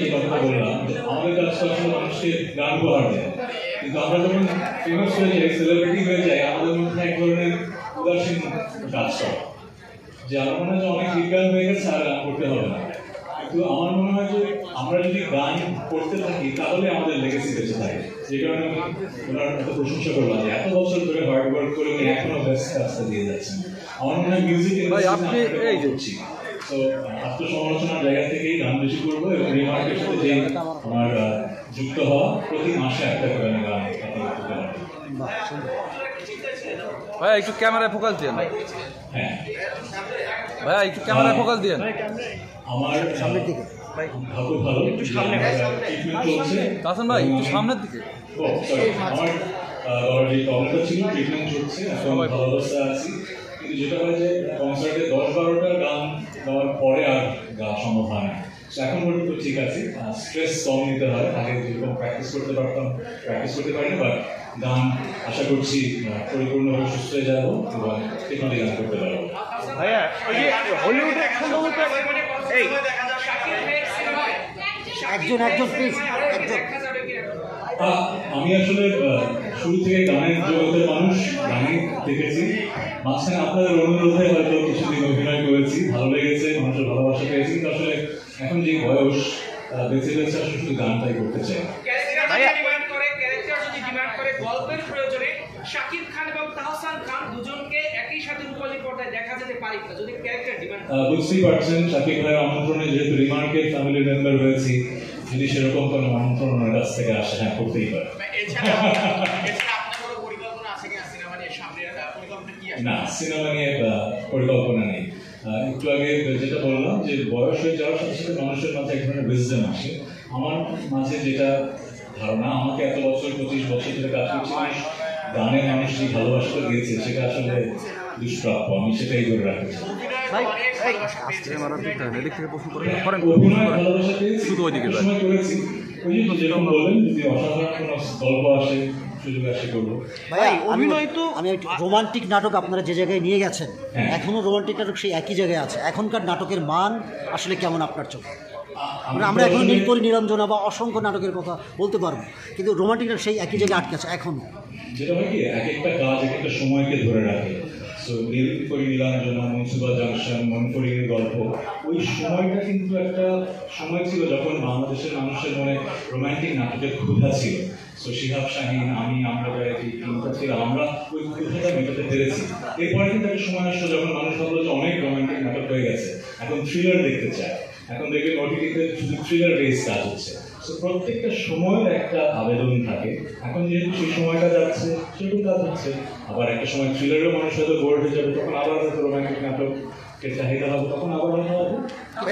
যে কথাটা বললাম, আমাদের কাছে আসলে মানুষকে গান উপহার দেয়, কিন্তু আমরা যখন ফেমাস হয়ে যাই, সেলিব্রিটি হয়ে যাই, আমাদের মধ্যে এক ধরনের উদাসীন কাজ করে, যে আমার মনে হয় যে অনেক বিজ্ঞান হয়ে গেছে আর গান করতে হবে না। কিন্তু আমার মনে হয় যে আমরা যদি গান করতে থাকি তাহলে আমাদের লেগেসি বেঁচে থাকে। যে কারণে আমি ওনার এত প্রশংসা করলাম যে এত বছর ধরে হার্ড ওয়ার্ক করে উনি এখনো বেস্ট কাজটা দিয়ে যাচ্ছেন। আমার মনে হয় মিউজিক করছি, তো আত্মসমালোচনার জায়গা থেকেই গান বেশি করবো এবং রিমার্কের সাথে যে আমার যুক্ত হওয়া, প্রতি মাসে একটা করে আমি গান করতে পারবো। ভাই একটু ক্যামেরায় ফোকাস দিন। হ্যাঁ ভাই একটু ক্যামেরায় ফোকাস দিন। আমার সামনের দিকে ভালো একটু সামনে চলছে। হাসান ভাই একটু সামনের দিকে। আমার যে প্রবলেমটা ছিল, ট্রিটমেন্ট চলছে, এখন ভালো অবস্থা আছি। কিন্তু যেটা হয় যে কনসার্টে 10-12টা গান গাওয়ার পরে আর গাওয়া সম্ভব হয় না। এখন পর্যন্ত ঠিক আছে, স্ট্রেস কম নিতে হয়। আগে যেরকম প্র্যাকটিস করতে পারতাম, প্র্যাকটিস করতে পারিনি, বাট গান আশা করছি পরিপূর্ণভাবে সুস্থ হয়ে যাবো এবং ঠিকমতো গান করতে পারবো। ভাইয়া ওই যে হলিউডে সম্ভবত এই একজন প্লিজ একজন। আমি আসলে শুরু থেকে গানের জগতের মানুষ, গানে দেখেছি। মাঝখানে আপনাদের অনুরোধে হয়তো কিছুদিন অভিনয় করেছি, ভালো লেগেছে, মানুষের ভালোবাসা পেয়েছি। কিন্তু আসলে এখন যে বয়স বেঁচে বেঁচে আসলে শুধু গানটাই করতে চাই। গল্পের প্রয়োজনে শাকিব খান এবং তাহসান খান দুজনকে একই সাথে রূপালী পর্দায় দেখা যেতে পারে কিনা, যদি ক্যারেক্টার ডিমান্ড। বুঝতেই পারছেন, শাকিব ভাইয়ের আমন্ত্রণে যেহেতু রিমার্কের ফ্যামিলি মেম্বার হয়েছি, যদি সেরকম কোনো আমন্ত্রণ ওনার কাছ থেকে আসে, হ্যাঁ করতেই পারে। না, সিনেমা নিয়ে পরিকল্পনা নেই। একটু আগে যেটা বললাম যে বয়স হয়ে যাওয়ার সাথে সাথে মানুষের মাঝে এক ধরনের উইজডম আসে। আমার মাঝে যেটা ধারণা, আমাকে এত বছর 25 বছর ধরে কাজ করছি, গানে মানুষ যে ভালোবাসাটা দিয়েছে সেটা আসলে দুষ্প্রাপ্য, আমি সেটাই ধরে রাখতে চাই। অভিনয় ভালোবাসা পেয়েছি, সময় করেছি, ওই যেরকম বললেন, যদি অসাধারণ কোনো গল্প আসে, সুযোগ আসে করবো। আমি রোমান্টিক নাটক আপনারা যে জায়গায় নিয়ে গেছেন, এখনো রোমান্টিক নাটক সেই একই জায়গায় আছে। এখনকার নাটকের মান আসলে কেমন আপনার চোখে? আমরা এখন নীলপরী নিরঞ্জনা বা অসংখ্য নাটকের কথা বলতে পারবো, কিন্তু রোমান্টিক নাটক সেই একই জায়গায় আটকে আছে এখনো। যেটা হয় কি, এক একটা কাজ এক একটা সময়কে ধরে রাখে। সো নীলপরী নিরঞ্জনা, মনসুবা জাংশন, মনপরীর গল্প, ওই সময়টা কিন্তু একটা সময় ছিল যখন বাংলাদেশের মানুষের মনে রোমান্টিক নাটকের ক্ষুধা ছিল। সো শিহাব শাহীন, আমরা প্রায় এই তিনটা ছিল, আমরা ওই ক্ষুধাটা মেটাতে পেরেছি। এরপরে কিন্তু একটা সময় আসলো যখন মানুষ ভাবলো যে অনেক রোমান্টিক নাটক হয়ে গেছে, এখন থ্রিলার দেখতে চায়। এখন দেখবেন ওটিটিতে শুধু থ্রিলার বেস কাজ হচ্ছে। সো প্রত্যেকটা সময়ের একটা আবেদন থাকে। এখন যেহেতু সেই সময়টা যাচ্ছে, সেরকম কাজ হচ্ছে। আবার একটা সময় থ্রিলারেও মানুষ হয়তো বোর্ড হয়ে যাবে, তখন আবার হয়তো রোমান্টিক নাটকের চাহিদা হবে, তখন আবার হয়তো হবে।